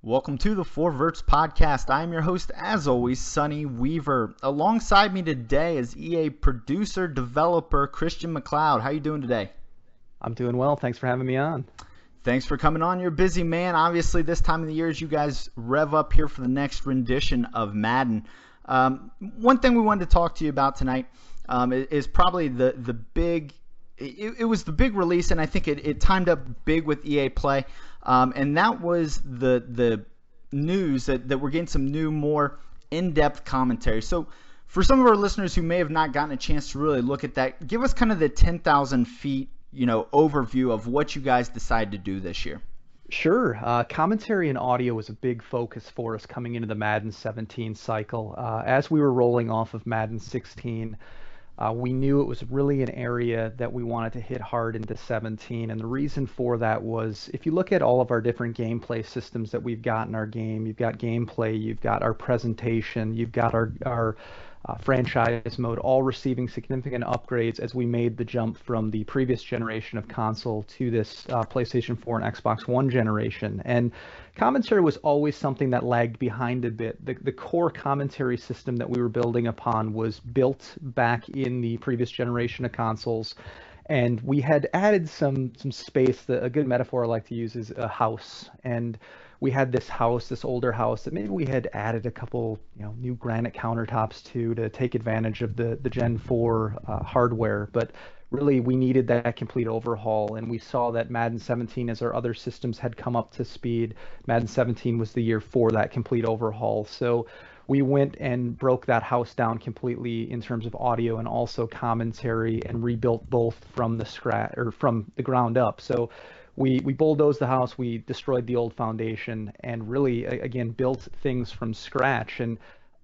Welcome to the Verts podcast. I am your host, as always, Sonny Weaver. Alongside me today is EA producer, developer, Christian McLeod. How you doing today? I'm doing well. Thanks for having me on. Thanks for coming on. You're a busy man. Obviously, this time of the year as you guys rev up here for the next rendition of Madden. One thing we wanted to talk to you about tonight is probably the big... It was the big release, and I think it timed up big with EA Play. And that was the news that we're getting some new, more in-depth commentary. So for some of our listeners who may have not gotten a chance to really look at that, give us kind of the 10,000 feet, overview of what you guys decided to do this year. Sure. Commentary and audio was a big focus for us coming into the Madden 17 cycle. As we were rolling off of Madden 16, we knew it was really an area that we wanted to hit hard into 17, and the reason for that was if you look at all of our different gameplay systems that we've got in our game, you've got gameplay, you've got our presentation, you've got our franchise mode, all receiving significant upgrades as we made the jump from the previous generation of console to this PlayStation 4 and Xbox One generation. And commentary was always something that lagged behind a bit. The core commentary system that we were building upon was built back in the previous generation of consoles, and we had added some space. A good metaphor I like to use is a house, and we had this older house that maybe we had added a couple new granite countertops to take advantage of the Gen 4 hardware, but really we needed that complete overhaul, and we saw that Madden 17, as our other systems had come up to speed, Madden 17 was the year for that complete overhaul. So we went and broke that house down completely in terms of audio and also commentary, and rebuilt both from the ground up. So we bulldozed the house, we destroyed the old foundation, and really, again, built things from scratch. And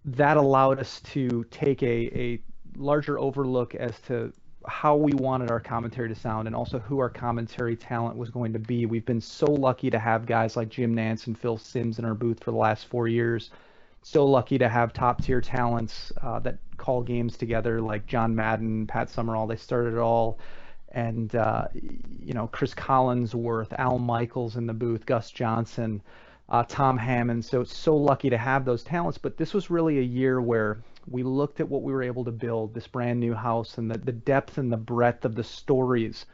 that allowed us to take a larger overlook as to how we wanted our commentary to sound, and also who our commentary talent was going to be. We've been so lucky to have guys like Jim Nance and Phil Simms in our booth for the last 4 years. So lucky to have top-tier talents that call games together, like John Madden, Pat Summerall. They started it all. And Chris Collinsworth, Al Michaels in the booth, Gus Johnson, Tom Hammond. So lucky to have those talents. But this was really a year where we looked at what we were able to build, this brand new house, and the depth and the breadth of the stories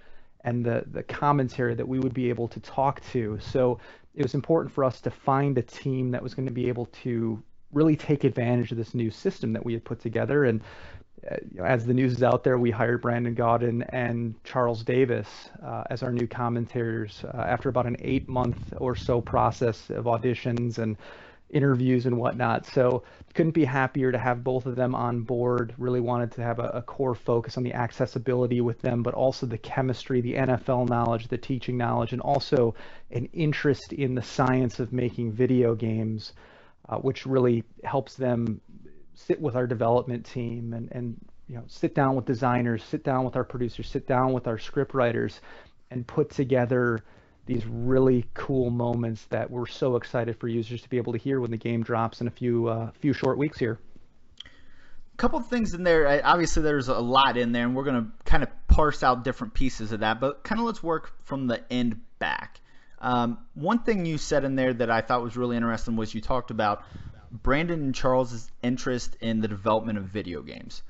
and the commentary that we would be able to talk to. So it was important for us to find a team that was going to be able to really take advantage of this new system that we had put together. And as the news is out there, we hired Brandon Gaudin and Charles Davis as our new commentators after about an 8-month or so process of auditions and interviews and whatnot. So couldn't be happier to have both of them on board. Really wanted to have a core focus on the accessibility with them, but also the chemistry, the NFL knowledge, the teaching knowledge, and also an interest in the science of making video games, which really helps them sit with our development team and sit down with designers, sit down with our producers, sit down with our script writers, and put together these really cool moments that we're so excited for users to be able to hear when the game drops in a few short weeks here. A couple of things in there. Obviously, there's a lot in there, and we're going to kind of parse out different pieces of that, but kind of let's work from the end back. One thing you said in there that I thought was really interesting was you talked about Brandon and Charles' interest in the development of video games.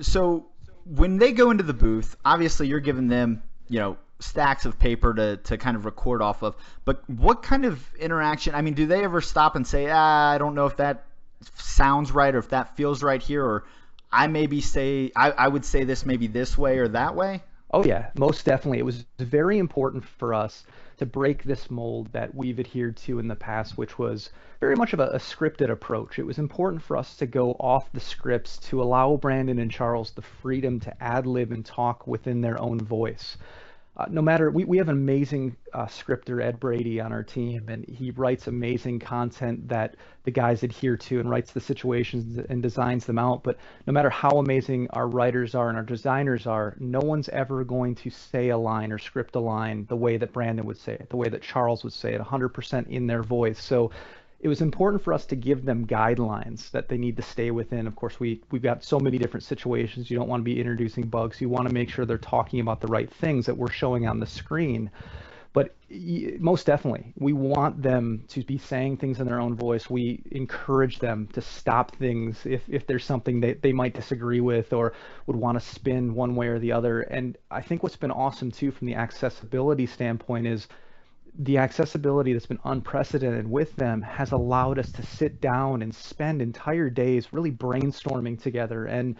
So when they go into the booth, obviously you're giving them, stacks of paper to kind of record off of. But what kind of interaction? I mean, do they ever stop and say, I don't know if that sounds right or if that feels right here, or I would say this maybe this way or that way? Oh yeah, most definitely. It was very important for us to break this mold that we've adhered to in the past, which was very much of a scripted approach. It was important for us to go off the scripts to allow Brandon and Charles the freedom to ad-lib and talk within their own voice. No matter, we have an amazing scripter, Ed Brady, on our team, and he writes amazing content that the guys adhere to and writes the situations and designs them out. But no matter how amazing our writers are and our designers are, no one's ever going to say a line or script a line the way that Brandon would say it, the way that Charles would say it, 100% in their voice. So it was important for us to give them guidelines that they need to stay within. Of course, we've got so many different situations. You don't want to be introducing bugs. You want to make sure they're talking about the right things that we're showing on the screen. But most definitely, we want them to be saying things in their own voice. We encourage them to stop things if there's something that they might disagree with or would want to spin one way or the other. And I think what's been awesome too from the accessibility standpoint is the accessibility that's been unprecedented with them has allowed us to sit down and spend entire days really brainstorming together and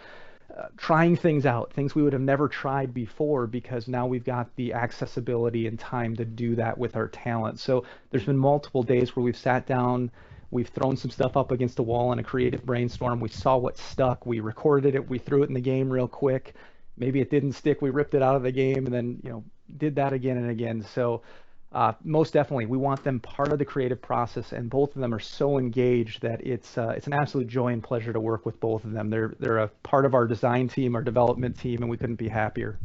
trying things out, things we would have never tried before, because now we've got the accessibility and time to do that with our talent. So there's been multiple days where we've sat down, we've thrown some stuff up against a wall in a creative brainstorm. We saw what stuck, we recorded it, we threw it in the game real quick. Maybe it didn't stick, we ripped it out of the game, and then did that again and again. So most definitely, we want them part of the creative process, and both of them are so engaged that it's an absolute joy and pleasure to work with both of them. They're a part of our design team, our development team, and we couldn't be happier.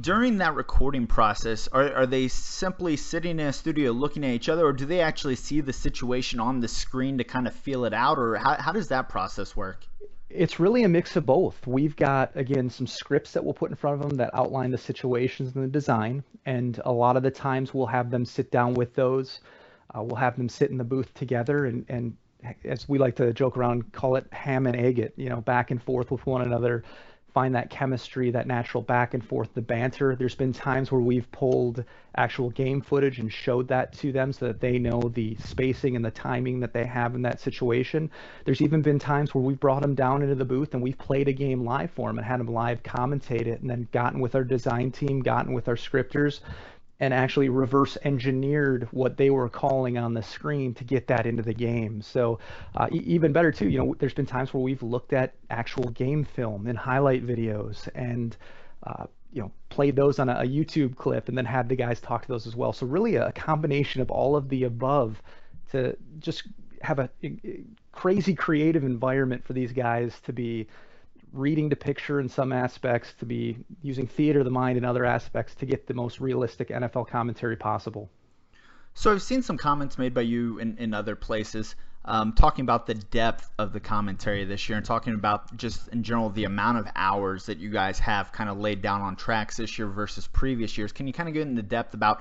During that recording process, are they simply sitting in a studio looking at each other, or do they actually see the situation on the screen to kind of feel it out, or how does that process work? It's really a mix of both. We've got, again, some scripts that we'll put in front of them that outline the situations and the design, and a lot of the times we'll have them sit down with those. We'll have them sit in the booth together and as we like to joke around, call it ham and egg it, back and forth with one another, find that chemistry, that natural back and forth, the banter. There's been times where we've pulled actual game footage and showed that to them so that they know the spacing and the timing that they have in that situation. There's even been times where we've brought them down into the booth and we've played a game live for them and had them live commentate it, and then gotten with our design team, gotten with our scripters, and actually reverse engineered what they were calling on the screen to get that into the game. So even better too, there's been times where we've looked at actual game film and highlight videos and played those on a YouTube clip and then had the guys talk to those as well. So really a combination of all of the above to just have a crazy creative environment for these guys to be reading to picture in some aspects, to be using theater of the mind in other aspects to get the most realistic NFL commentary possible. So I've seen some comments made by you in other places talking about the depth of the commentary this year and talking about just in general the amount of hours that you guys have kind of laid down on tracks this year versus previous years. Can you kind of get into depth about,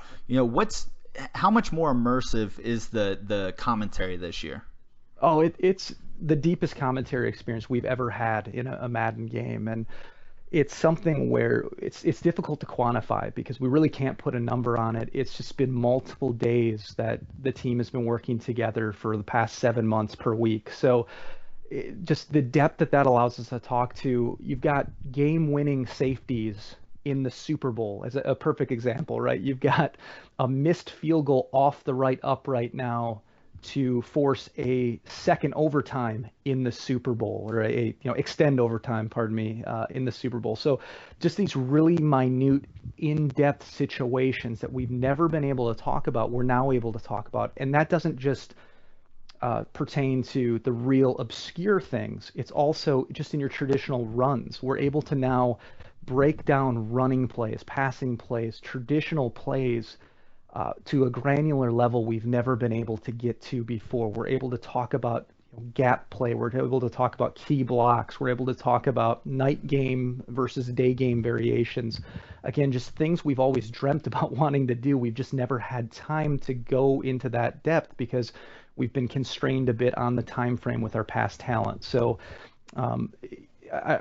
how much more immersive is the commentary this year? Oh, it's the deepest commentary experience we've ever had in a Madden game, and it's something where it's difficult to quantify because we really can't put a number on it. It's just been multiple days that the team has been working together for the past 7 months per week. So just the depth that allows us to talk to, you've got game-winning safeties in the Super Bowl as a perfect example, right? You've got a missed field goal off the right upright now to force a second overtime in the Super Bowl, or extend overtime, pardon me, in the Super Bowl. So just these really minute, in-depth situations that we've never been able to talk about, we're now able to talk about. And that doesn't just pertain to the real obscure things. It's also just in your traditional runs. We're able to now break down running plays, passing plays, traditional plays, to a granular level we've never been able to get to before. We're able to talk about gap play. We're able to talk about key blocks. We're able to talk about night game versus day game variations. Again, just things we've always dreamt about wanting to do. We've just never had time to go into that depth because we've been constrained a bit on the time frame with our past talent. So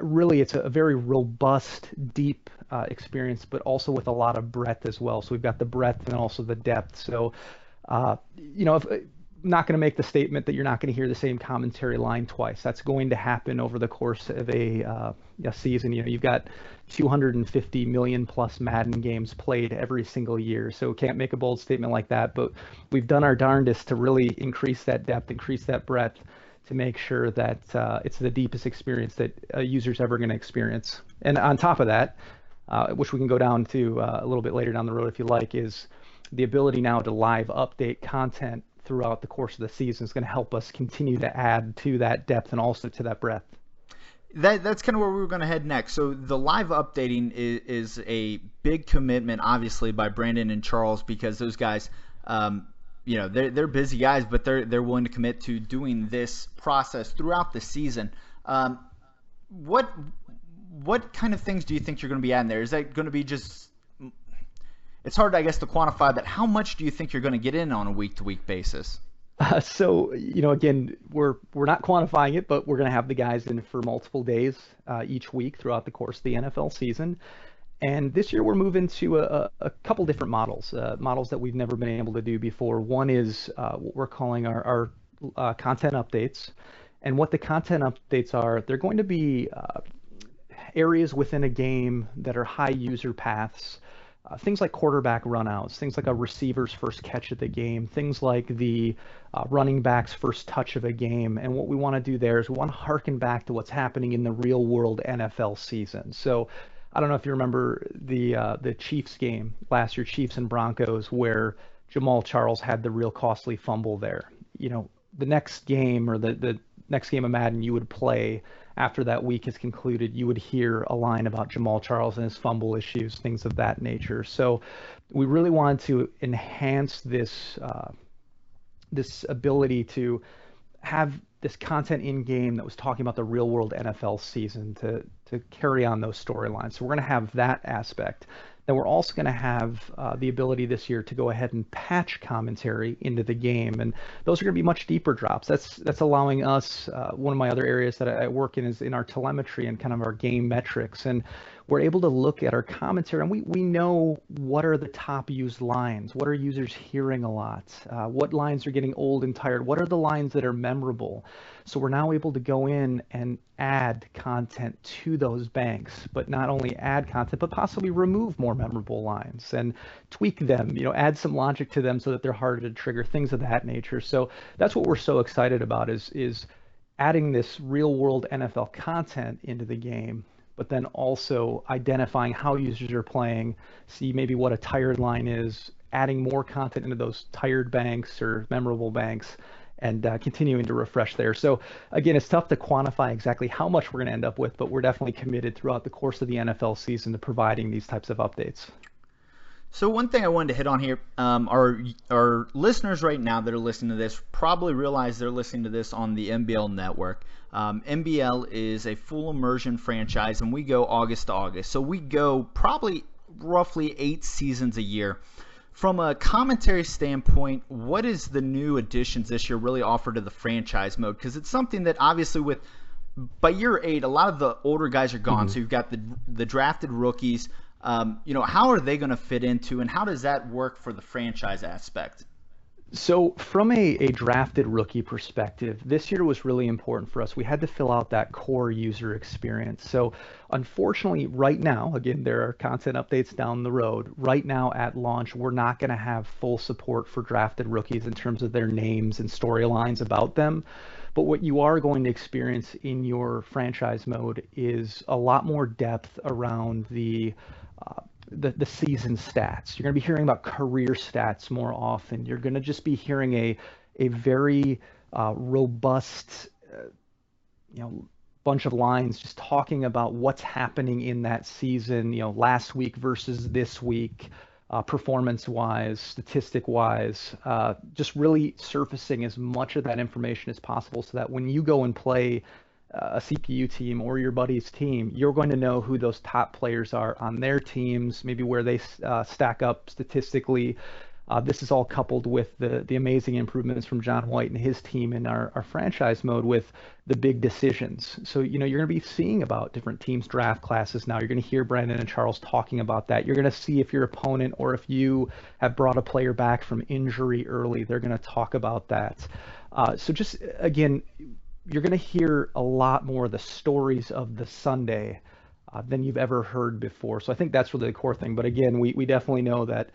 really, it's a very robust, deep experience, but also with a lot of breadth as well. So we've got the breadth and also the depth. So, I'm not going to make the statement that you're not going to hear the same commentary line twice. That's going to happen over the course of a season. You've got 250 million plus Madden games played every single year. So can't make a bold statement like that, but we've done our darndest to really increase that depth, increase that breadth, to make sure that it's the deepest experience that a user's ever going to experience. And on top of that, which we can go down to a little bit later down the road if you like, is the ability now to live update content throughout the course of the season is going to help us continue to add to that depth and also to that breadth. That's kind of where we were going to head next. So the live updating is a big commitment, obviously, by Brandon and Charles, because those guys, they're busy guys, but they're willing to commit to doing this process throughout the season. What kind of things do you think you're going to be adding there? Is that going to be just it's hard, I guess, to quantify that. How much do you think you're going to get in on a week-to-week basis? So, again, we're not quantifying it, but we're going to have the guys in for multiple days each week throughout the course of the NFL season. And this year we're moving to a couple different models, models that we've never been able to do before. One is what we're calling our content updates. And what the content updates are, they're going to be areas within a game that are high user paths. Things like quarterback runouts, things like a receiver's first catch of the game, things like the running back's first touch of a game. And what we want to do there is we want to harken back to what's happening in the real world NFL season. So I don't know if you remember the Chiefs game last year, Chiefs and Broncos, where Jamal Charles had the real costly fumble there. The next game or the next game of Madden you would play after that week has concluded, you would hear a line about Jamal Charles and his fumble issues, things of that nature. So we really wanted to enhance this this ability to have this content in game that was talking about the real world NFL season to carry on those storylines. So we're going to have that aspect. Then we're also going to have the ability this year to go ahead and patch commentary into the game, and those are going to be much deeper drops. That's allowing us. One of my other areas that I work in is in our telemetry and kind of our game metrics, and we're able to look at our commentary, and we know what are the top used lines, what are users hearing a lot, what lines are getting old and tired, what are the lines that are memorable. So we're now able to go in and add content to those banks, but not only add content, but possibly remove more memorable lines and tweak them, add some logic to them so that they're harder to trigger, things of that nature. So that's what we're so excited about is adding this real world NFL content into the game, but then also identifying how users are playing, see maybe what a tired line is, adding more content into those tired banks or memorable banks, and continuing to refresh there. So again, it's tough to quantify exactly how much we're going to end up with, but we're definitely committed throughout the course of the NFL season to providing these types of updates. So one thing I wanted to hit on here, our listeners right now that are listening to this probably realize they're listening to this on the NBL network. NBL is a full immersion franchise, and we go August to August. So we go probably roughly 8 seasons a year. From a commentary standpoint, what is the new additions this year really offer to the franchise mode? Because it's something that obviously by year 8, a lot of the older guys are gone. Mm-hmm. So you've got the drafted rookies. How are they going to fit into, and how does that work for the franchise aspect? So from a drafted rookie perspective, this year was really important for us. We had to fill out that core user experience. So unfortunately, right now, again, there are content updates down the road. Right now at launch, we're not going to have full support for drafted rookies in terms of their names and storylines about them. But what you are going to experience in your franchise mode is a lot more depth around the season stats. You're going to be hearing about career stats more often. You're going to just be hearing a very robust bunch of lines just talking about what's happening in that season, last week versus this week, performance-wise, statistic-wise, just really surfacing as much of that information as possible so that when you go and play a CPU team or your buddy's team, you're going to know who those top players are on their teams, maybe where they stack up statistically. This is all coupled with the amazing improvements from John White and his team in our franchise mode with the big decisions. So, you're going to be seeing about different teams' draft classes now. You're going to hear Brandon and Charles talking about that. You're going to see if your opponent or if you have brought a player back from injury early, they're going to talk about that. So just, again, you're going to hear a lot more of the stories of the Sunday than you've ever heard before. So I think that's really the core thing. But again, we definitely know that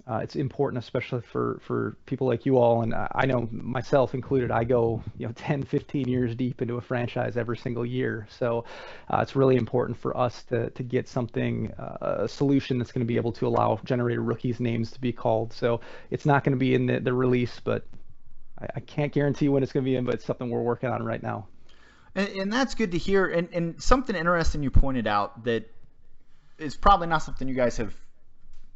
it's important, especially for people like you all. And I know myself included, I go 10, 15 years deep into a franchise every single year. So it's really important for us to get something, a solution that's going to be able to allow generated rookies' names to be called. So it's not going to be in the release, but I can't guarantee when it's going to be in, but it's something we're working on right now. And that's good to hear. And something interesting you pointed out that is probably not something you guys have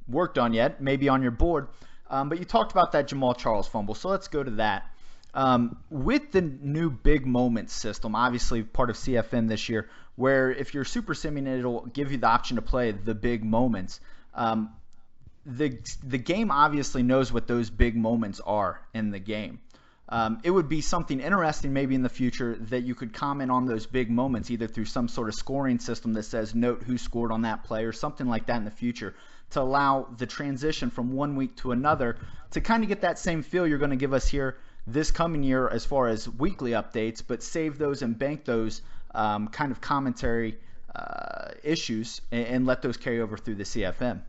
worked on yet, maybe on your board, but you talked about that Jamal Charles fumble. So let's go to that. With the new big moments system, obviously part of CFM this year, where if you're super simming, it'll give you the option to play the big moments. the game obviously knows what those big moments are in the game. It would be something interesting maybe in the future that you could comment on those big moments either through some sort of scoring system that says note who scored on that play or something like that in the future to allow the transition from one week to another to kind of get that same feel you're going to give us here this coming year as far as weekly updates, but save those and bank those kind of commentary issues and let those carry over through the CFM.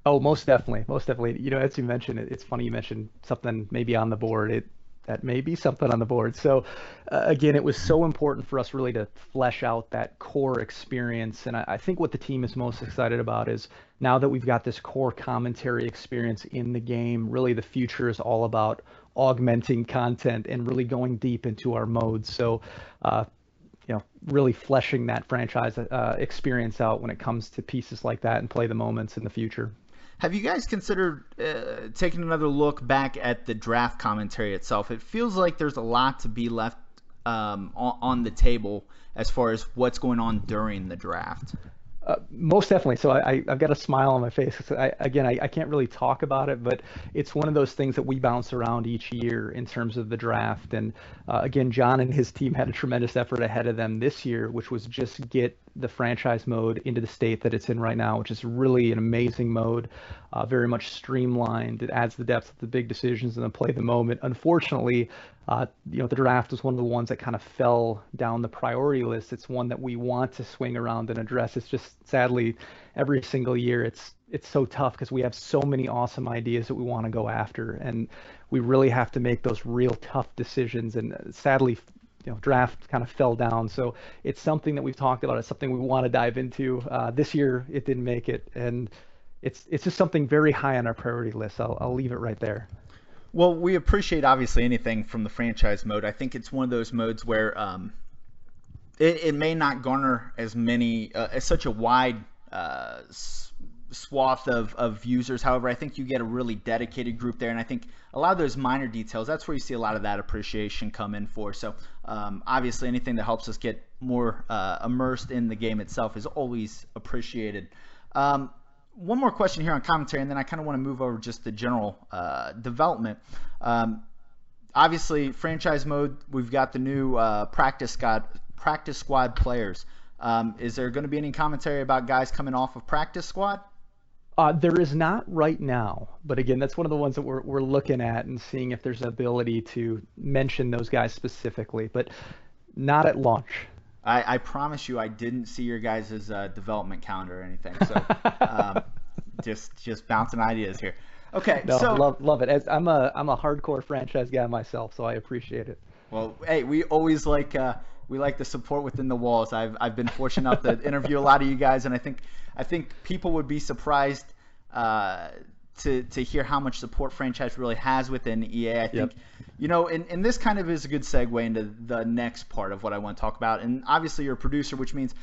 Oh, most definitely, most definitely. You know, as you mentioned, it's funny you mentioned something maybe on the board. That may be something on the board. So, again, it was so important for us really to flesh out that core experience. And I think what the team is most excited about is now that we've got this core commentary experience in the game, really the future is all about augmenting content and really going deep into our modes. So, really fleshing that franchise experience out when it comes to pieces like that and play the moments in the future. Have you guys considered taking another look back at the draft commentary itself? It feels like there's a lot to be left on the table as far as what's going on during the draft. Most definitely. So I've got a smile on my face. I can't really talk about it, but it's one of those things that we bounce around each year in terms of the draft. And again, John and his team had a tremendous effort ahead of them this year, which was just get the franchise mode into the state that it's in right now, which is really an amazing mode, very much streamlined. It adds the depth of the big decisions and the play the moment. Unfortunately, the draft was one of the ones that kind of fell down the priority list. It's one that we want to swing around and address. It's just sadly every single year it's so tough because we have so many awesome ideas that we want to go after, and we really have to make those real tough decisions. And sadly, draft kind of fell down. So it's something that we've talked about. It's something we want to dive into. This year it didn't make it, and it's just something very high on our priority list. I'll leave it right there. Well, we appreciate obviously anything from the franchise mode. I think it's one of those modes where it may not garner as many, as such a wide swath of users. However, I think you get a really dedicated group there, and I think a lot of those minor details, that's where you see a lot of that appreciation come in for. So obviously anything that helps us get more immersed in the game itself is always appreciated. One more question here on commentary, and then I kind of want to move over just the general development. Obviously, franchise mode, we've got the new practice squad players. Is there going to be any commentary about guys coming off of practice squad? There is not right now, but again, that's one of the ones that we're looking at and seeing if there's an ability to mention those guys specifically, but not at launch. I promise you I didn't see your guys' development calendar or anything, so just bouncing ideas here. Okay, no, so love it. I'm a hardcore franchise guy myself, so I appreciate it. Well, hey, we always like the support within the walls. I've been fortunate enough to interview a lot of you guys, and I think people would be surprised to hear how much support franchise really has within EA. I think, and this kind of is a good segue into the next part of what I want to talk about. And obviously you're a producer, which means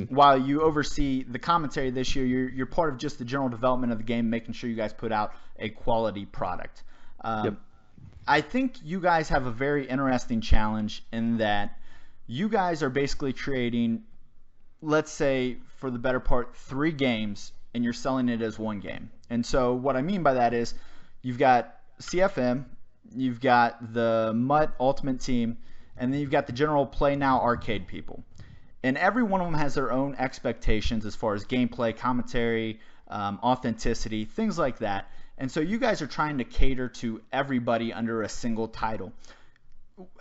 while you oversee the commentary this year, you're part of just the general development of the game, making sure you guys put out a quality product. I think you guys have a very interesting challenge in that you guys are basically creating, let's say, for the better part, 3 games, and you're selling it as one game. And so what I mean by that is you've got CFM, you've got the MUT Ultimate Team, and then you've got the general Play Now arcade people. And every one of them has their own expectations as far as gameplay, commentary, authenticity, things like that. And so you guys are trying to cater to everybody under a single title.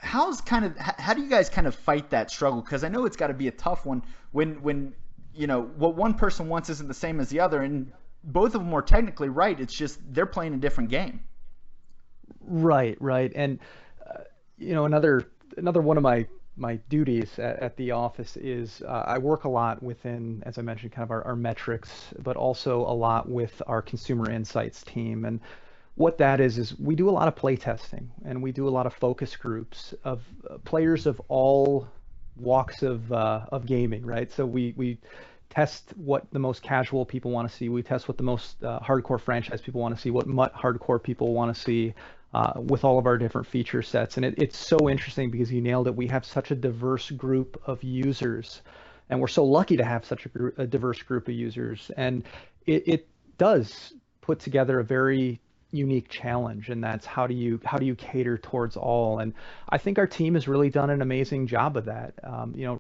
How do you guys kind of fight that struggle? Because I know it's got to be a tough one when what one person wants isn't the same as the other, and both of them are technically right. It's just they're playing a different game. Right. And another one of my duties at the office is I work a lot within, as I mentioned, kind of our metrics, but also a lot with our consumer insights team. And what that is we do a lot of play testing, and we do a lot of focus groups of players of all walks of gaming, right? So we test what the most casual people want to see. We test what the most hardcore franchise people want to see, what MUT hardcore people want to see, with all of our different feature sets. And it's so interesting because you nailed it. We have such a diverse group of users, and we're so lucky to have such a diverse group of users. And it does put together a very unique challenge, and that's how do you cater towards all. And I think our team has really done an amazing job of that.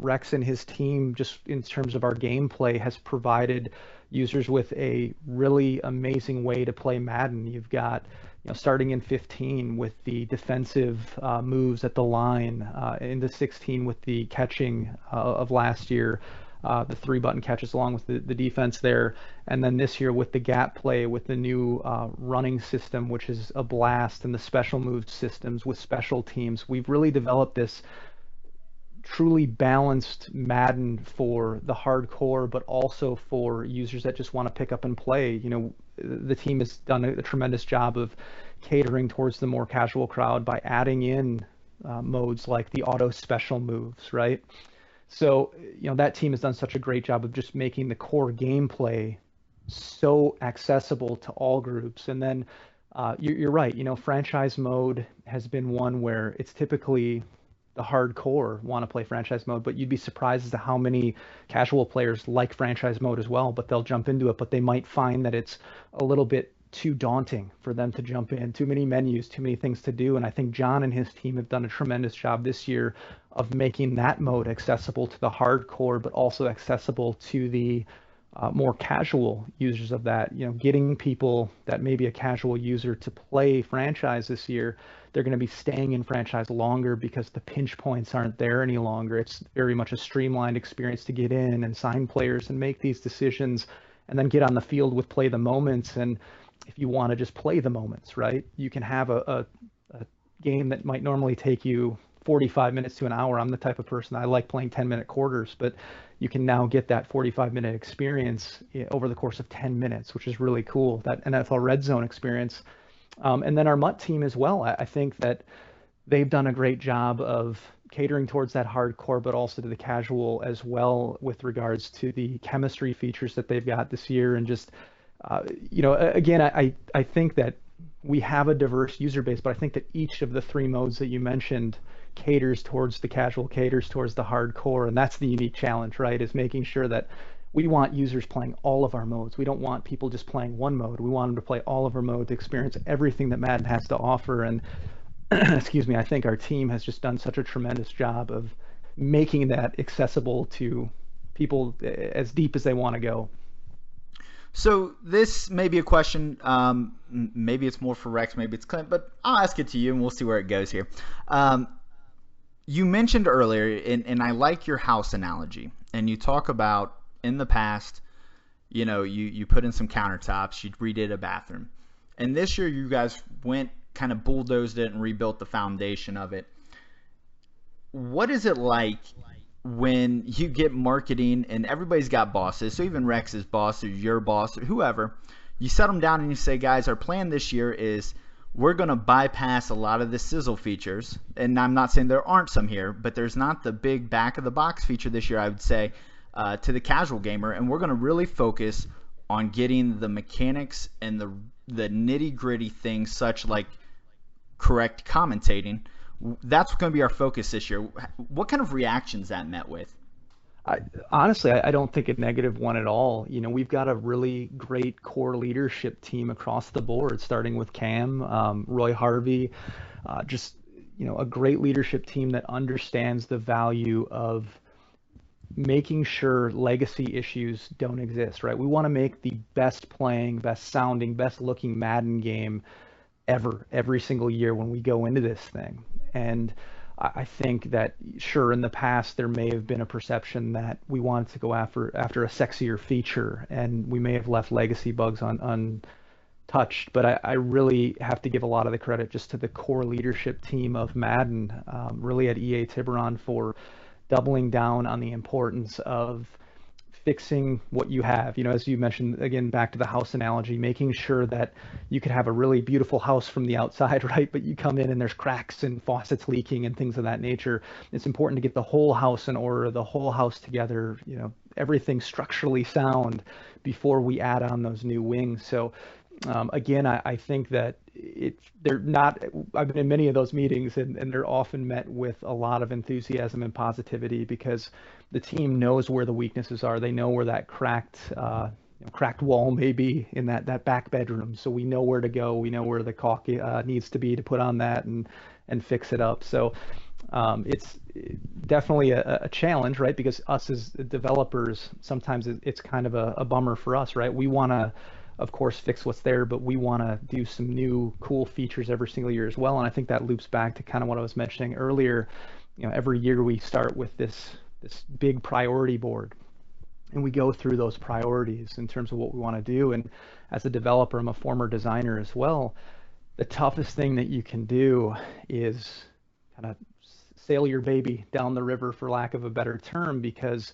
Rex and his team, just in terms of our gameplay, has provided users with a really amazing way to play Madden. You've got, starting in 15 with the defensive moves at the line, into 16 with the catching of last year, the three-button catches along with the defense there, and then this year with the gap play, with the new running system, which is a blast, and the special move systems with special teams. We've really developed this truly balanced Madden for the hardcore, but also for users that just want to pick up and play. The team has done a tremendous job of catering towards the more casual crowd by adding in modes like the auto special moves, right? So, that team has done such a great job of just making the core gameplay so accessible to all groups. And then you're right, franchise mode has been one where it's typically the hardcore want to play franchise mode, but you'd be surprised as to how many casual players like franchise mode as well, but they'll jump into it, but they might find that it's a little bit too daunting for them to jump in, too many menus, too many things to do. And I think John and his team have done a tremendous job this year of making that mode accessible to the hardcore, but also accessible to the more casual users of that. Getting people that may be a casual user to play franchise this year, they're going to be staying in franchise longer because the pinch points aren't there any longer. It's very much a streamlined experience to get in and sign players and make these decisions and then get on the field with play the moments. And if you want to just play the moments, right, you can have a game that might normally take you 45 minutes to an hour. I'm the type of person, I like playing 10-minute quarters, but you can now get that 45-minute experience over the course of 10 minutes, which is really cool, that NFL Red Zone experience. And then our MUT team as well, I think that they've done a great job of catering towards that hardcore, but also to the casual as well with regards to the chemistry features that they've got this year. And just, again, I think that we have a diverse user base, but I think that each of the three modes that you mentioned caters towards the casual, caters towards the hardcore, and that's the unique challenge, right? Is making sure that we want users playing all of our modes. We don't want people just playing one mode. We want them to play all of our modes, experience everything that Madden has to offer. And excuse me, I think our team has just done such a tremendous job of making that accessible to people as deep as they want to go. So this may be a question, maybe it's more for Rex, maybe it's Clint, but I'll ask it to you and we'll see where it goes here. You mentioned earlier, and I like your house analogy, and you talk about in the past, you put in some countertops, you redid a bathroom. And this year you guys went, kind of bulldozed it and rebuilt the foundation of it. What is it like when you get marketing and everybody's got bosses, so even Rex's boss or your boss or whoever, you set them down and you say, guys, our plan this year is we're going to bypass a lot of the sizzle features. And I'm not saying there aren't some here, but there's not the big back of the box feature this year, I would say, to the casual gamer. And we're going to really focus on getting the mechanics and the nitty gritty things, such like correct commentating. That's going to be our focus this year. What kind of reactions that met with? Honestly, I don't think a negative one at all. We've got a really great core leadership team across the board, starting with Cam, Roy Harvey, just, a great leadership team that understands the value of making sure legacy issues don't exist, right? We want to make the best playing, best sounding, best looking Madden game ever, every single year when we go into this thing. And I think that, sure, in the past there may have been a perception that we wanted to go after a sexier feature, and we may have left legacy bugs untouched. But I really have to give a lot of the credit just to the core leadership team of Madden, really at EA Tiburon, for doubling down on the importance of fixing what you have. As you mentioned, again, back to the house analogy, making sure that you could have a really beautiful house from the outside, right? But you come in and there's cracks and faucets leaking and things of that nature. It's important to get the whole house in order, the whole house together, everything structurally sound before we add on those new wings. So again, I think that they're not, I've been in many of those meetings and they're often met with a lot of enthusiasm and positivity because the team knows where the weaknesses are. They know where that cracked, cracked wall maybe in that back bedroom, so we know where to go, we know where the caulk needs to be to put on that and fix it up. So it's definitely a challenge, right? Because us as developers, sometimes it's kind of a bummer for us, right? We want to, of course, fix what's there, but we want to do some new cool features every single year as well. And I think that loops back to kind of what I was mentioning earlier. Every year we start with this big priority board, and we go through those priorities in terms of what we want to do. And as a developer, I'm a former designer as well. The toughest thing that you can do is kind of sail your baby down the river, for lack of a better term, because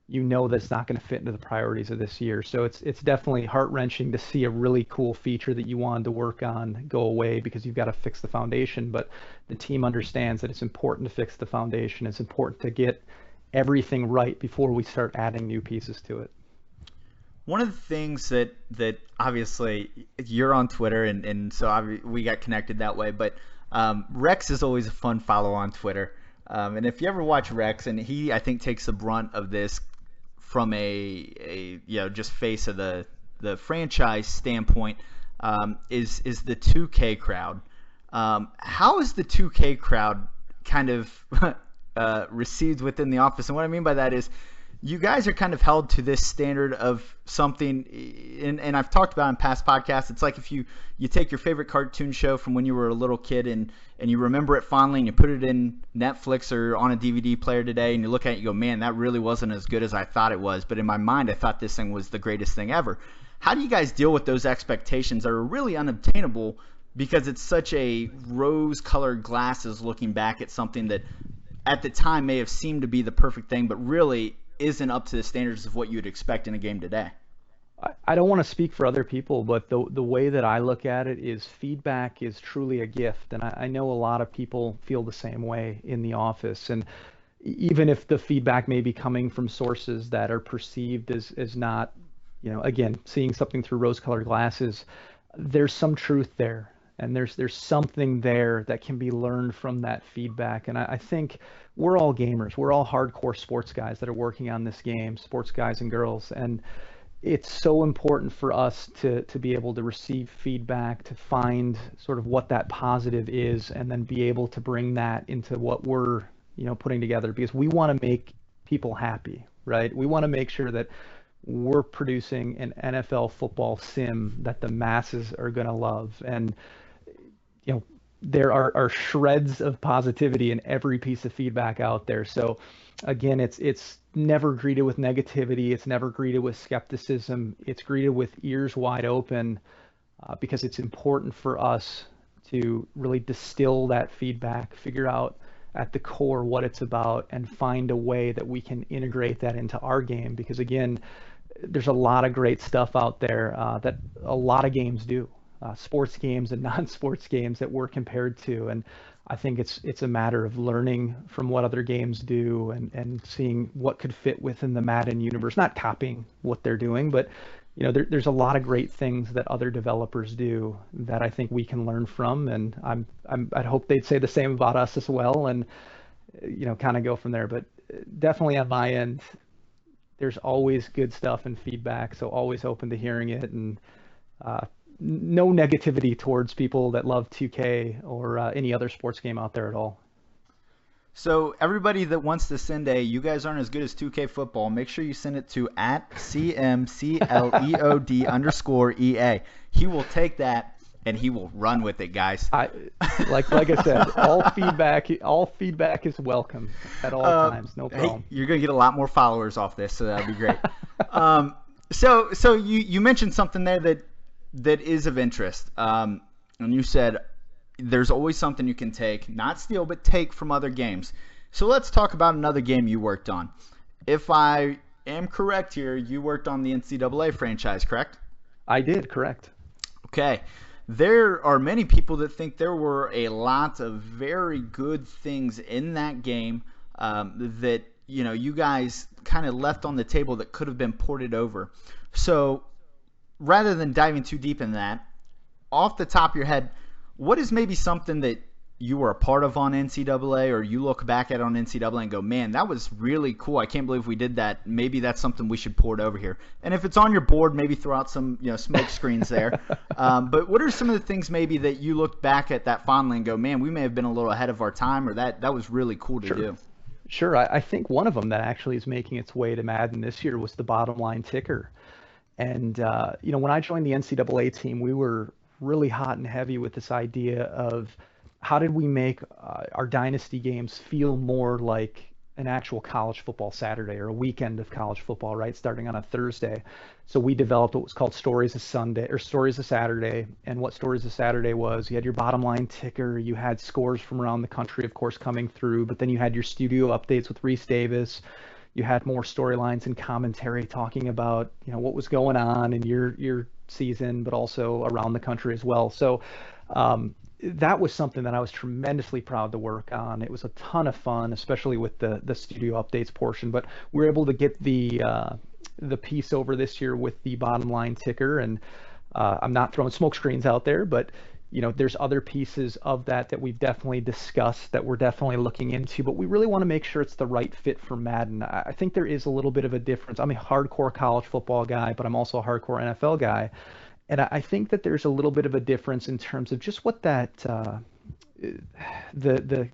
that's not going to fit into the priorities of this year. So it's definitely heart-wrenching to see a really cool feature that you wanted to work on go away because you've got to fix the foundation. But the team understands that it's important to fix the foundation. It's important to get everything right before we start adding new pieces to it. One of the things that obviously you're on Twitter, and so we got connected that way, but Rex is always a fun follow on Twitter. And if you ever watch Rex, and he, I think, takes the brunt of this from a just face of the franchise standpoint, is the 2K crowd. How is the 2K crowd kind of received within the office? And what I mean by that is, you guys are kind of held to this standard of something, and I've talked about in past podcasts. It's like if you take your favorite cartoon show from when you were a little kid and you remember it fondly, and you put it in Netflix or on a DVD player today, and you look at it and you go, man, that really wasn't as good as I thought it was. But in my mind, I thought this thing was the greatest thing ever. How do you guys deal with those expectations that are really unobtainable because it's such a rose-colored glasses looking back at something that at the time may have seemed to be the perfect thing, but really isn't up to the standards of what you'd expect in a game today? I don't want to speak for other people, but the way that I look at it is feedback is truly a gift. And I know a lot of people feel the same way in the office. And even if the feedback may be coming from sources that are perceived as not, again, seeing something through rose-colored glasses, there's some truth there. And there's something there that can be learned from that feedback. And I think we're all gamers. We're all hardcore sports guys that are working on this game, sports guys and girls. And it's so important for us to be able to receive feedback, to find sort of what that positive is, and then be able to bring that into what we're, putting together, because we want to make people happy, right? We want to make sure that we're producing an NFL football sim that the masses are going to love. And there are shreds of positivity in every piece of feedback out there. So again, it's never greeted with negativity. It's never greeted with skepticism. It's greeted with ears wide open, because it's important for us to really distill that feedback, figure out at the core what it's about, and find a way that we can integrate that into our game. Because again, there's a lot of great stuff out there that a lot of games do. Sports games and non-sports games that we're compared to, and I think it's a matter of learning from what other games do and seeing what could fit within the Madden universe, not copying what they're doing, but there's a lot of great things that other developers do that I think we can learn from, and I'd hope they'd say the same about us as well, and kind of go from there. But definitely on my end, there's always good stuff and feedback, so always open to hearing it, and no negativity towards people that love 2K or any other sports game out there at all. So everybody that wants to send you guys aren't as good as 2K football, make sure you send it to @CMCLEOD_EA. He will take that and he will run with it, guys. Like I said, all feedback is welcome at all times. No problem. Hey, you're gonna get a lot more followers off this, so that'd be great. So you mentioned something there that is of interest, and you said there's always something you can take, not steal, but take from other games. So let's talk about another game you worked on. If I am correct here, you worked on the NCAA franchise, correct? I did, correct. Okay. There are many people that think there were a lot of very good things in that game that you guys kind of left on the table that could have been ported over. So rather than diving too deep in that, off the top of your head, what is maybe something that you were a part of on NCAA, or you look back at on NCAA and go, man, that was really cool. I can't believe we did that. Maybe that's something we should port over here. And if it's on your board, maybe throw out some smoke screens there. But what are some of the things maybe that you look back at that fondly and go, man, we may have been a little ahead of our time, or that was really cool to do? Sure. I think one of them that actually is making its way to Madden this year was the bottom line ticker. And, when I joined the NCAA team, we were really hot and heavy with this idea of how did we make our dynasty games feel more like an actual college football Saturday or a weekend of college football, right? Starting on a Thursday. So we developed what was called Stories of Sunday or Stories of Saturday. And what Stories of Saturday was, you had your bottom line ticker, you had scores from around the country, of course, coming through, but then you had your studio updates with Reese Davis. You had more storylines and commentary talking about, what was going on in your season, but also around the country as well. So that was something that I was tremendously proud to work on. It was a ton of fun, especially with the studio updates portion. But we were able to get the piece over this year with the bottom line ticker, and I'm not throwing smoke screens out there, but there's other pieces of that we've definitely discussed that we're definitely looking into, but we really want to make sure it's the right fit for Madden. I think there is a little bit of a difference. I'm a hardcore college football guy, but I'm also a hardcore NFL guy. And I think that there's a little bit of a difference in terms of just what that the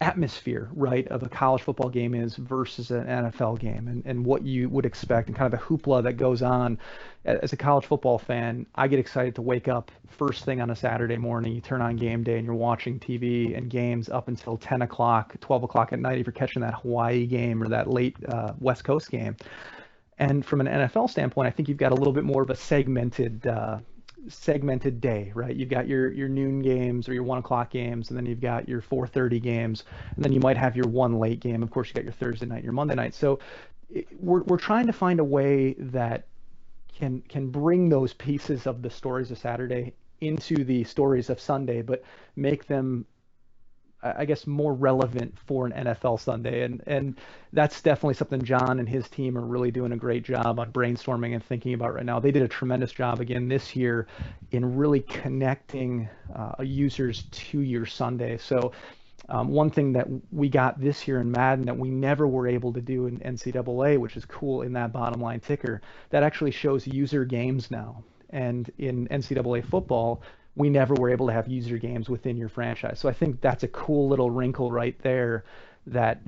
atmosphere, right, of a college football game is versus an NFL game, and what you would expect, and kind of the hoopla that goes on. As a college football fan, I get excited to wake up first thing on a Saturday morning. You turn on game day and you're watching TV and games up until 10 o'clock, 12 o'clock at night if you're catching that Hawaii game or that late West Coast game. And from an NFL standpoint, I think you've got a little bit more of a segmented day, right? You've got your noon games or your 1 o'clock games, and then you've got your 4:30 games, and then you might have your one late game. Of course, you got your Thursday night, your Monday night. So we're trying to find a way that can bring those pieces of the Stories of Saturday into the Stories of Sunday, but make them, I guess, more relevant for an NFL Sunday. And that's definitely something John and his team are really doing a great job on brainstorming and thinking about right now. They did a tremendous job again this year in really connecting users to your Sunday. So one thing that we got this year in Madden that we never were able to do in NCAA, which is cool in that bottom line ticker, that actually shows user games now. And in NCAA football, we never were able to have user games within your franchise. So I think that's a cool little wrinkle right there that,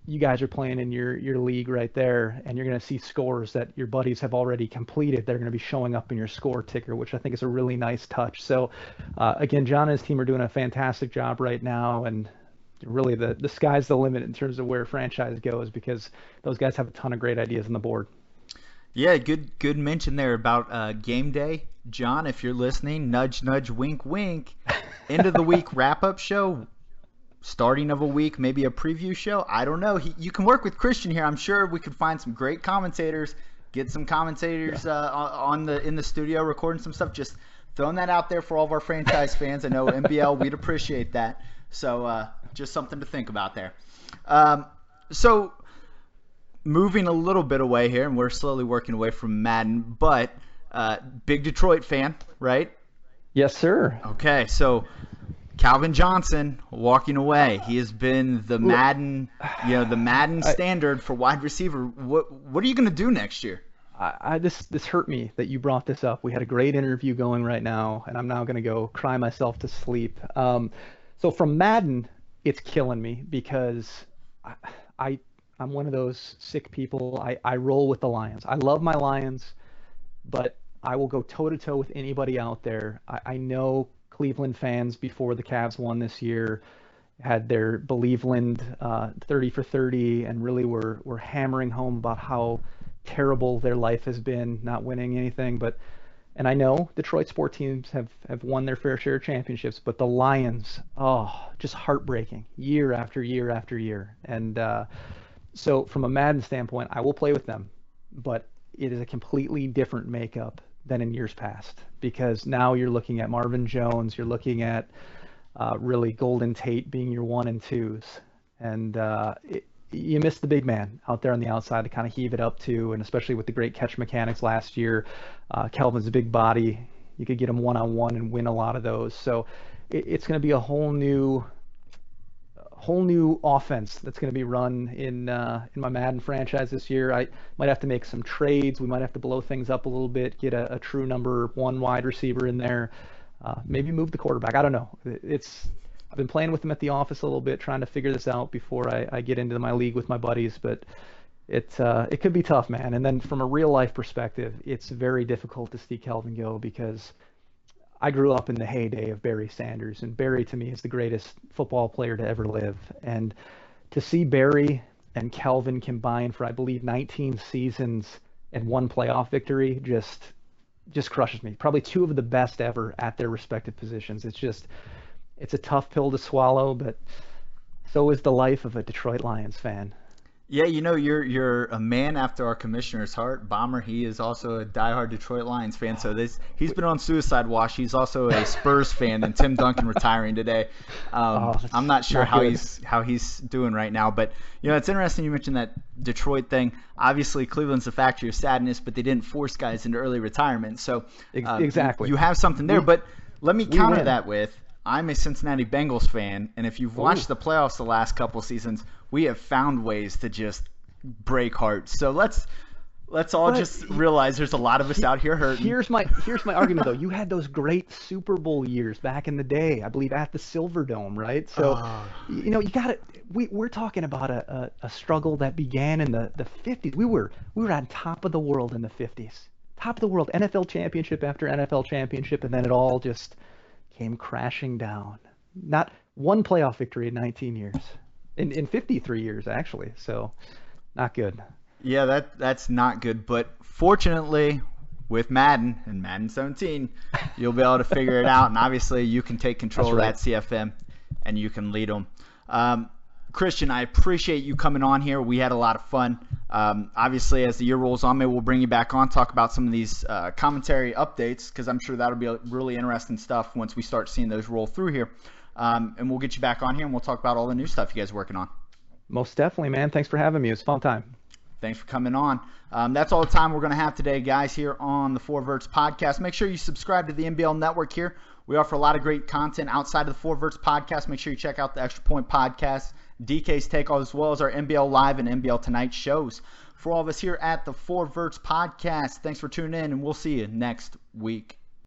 you guys are playing in your league right there, and you're going to see scores that your buddies have already completed. They're going to be showing up in your score ticker, which I think is a really nice touch. So again, John and his team are doing a fantastic job right now, and really the sky's the limit in terms of where franchise goes, because those guys have a ton of great ideas on the board. Yeah, good mention there about game day. John, if you're listening, nudge, nudge, wink, wink. End of the week wrap-up show, starting of a week, maybe a preview show. I don't know. You can work with Christian here. I'm sure we could find some great commentators, get some commentators in the studio recording some stuff. Just throwing that out there for all of our franchise fans. I know MBL, we'd appreciate that. So just something to think about there. So moving a little bit away here, and we're slowly working away from Madden, but big Detroit fan, right? Yes, sir. Okay, so Calvin Johnson walking away. He has been the Madden, the Madden standard for wide receiver. What are you going to do next year? This hurt me that you brought this up. We had a great interview going right now, and I'm now going to go cry myself to sleep. So from Madden, it's killing me because I'm one of those sick people. I roll with the Lions. I love my Lions, but I will go toe-to-toe with anybody out there. I know Cleveland fans, before the Cavs won this year, had their Believeland 30 for 30 and really were hammering home about how terrible their life has been not winning anything. And I know Detroit sport teams have won their fair share of championships, but the Lions, just heartbreaking year after year after year. And so from a Madden standpoint, I will play with them, but it is a completely different makeup than in years past, because now you're looking at Marvin Jones, you're looking at really Golden Tate being your 1 and 2s, and you miss the big man out there on the outside to kind of heave it up to, and especially with the great catch mechanics last year. Kelvin's a big body. You could get him one-on-one and win a lot of those. So it's going to be a whole new whole new offense that's going to be run in my Madden franchise this year. I might have to make some trades. We might have to blow things up a little bit, get a true number one wide receiver in there, maybe move the quarterback. I don't know. I've been playing with them at the office a little bit, trying to figure this out before I get into my league with my buddies, but it could be tough, man. And then from a real life perspective, it's very difficult to see Kelvin go because I grew up in the heyday of Barry Sanders, and Barry to me is the greatest football player to ever live. And to see Barry and Kelvin combine for, I believe, 19 seasons and one playoff victory just crushes me. Probably two of the best ever at their respective positions. It's a tough pill to swallow, but so is the life of a Detroit Lions fan. Yeah, you're a man after our commissioner's heart. Bomber, he is also a diehard Detroit Lions fan. So he's been on suicide watch. He's also a Spurs fan, and Tim Duncan retiring today. I'm not sure how he's doing right now, but it's interesting you mentioned that Detroit thing. Obviously, Cleveland's a factory of sadness, but they didn't force guys into early retirement. So exactly, you have something there. But let me counter that with, I'm a Cincinnati Bengals fan, and if you've watched the playoffs the last couple seasons, we have found ways to just break hearts. So let's all just realize there's a lot of us out here hurting. Here's my argument though. You had those great Super Bowl years back in the day, I believe at the Silverdome, right? So you got to. We're talking about a struggle that began in the 50s. We were on top of the world in the 50s. Top of the world, NFL championship after NFL championship, and then it all just came crashing down. Not one playoff victory in 19 years. In 53 years, actually. So, not good. Yeah, that's not good. But fortunately, with Madden and Madden 17, you'll be able to figure it out. And obviously, you can take control of that CFM, and you can lead them. Christian, I appreciate you coming on here. We had a lot of fun. Obviously, as the year rolls on, maybe we'll bring you back on, talk about some of these commentary updates, because I'm sure that'll be really interesting stuff once we start seeing those roll through here. And we'll get you back on here, and we'll talk about all the new stuff you guys are working on. Most definitely, man. Thanks for having me. It was a fun time. Thanks for coming on. That's all the time we're going to have today, guys, here on the Verts podcast. Make sure you subscribe to the NBL Network here. We offer a lot of great content outside of the Verts podcast. Make sure you check out the Extra Point podcast, DK's Take, as well as our NBL Live and NBL Tonight shows. For all of us here at the Verts podcast, thanks for tuning in, and we'll see you next week.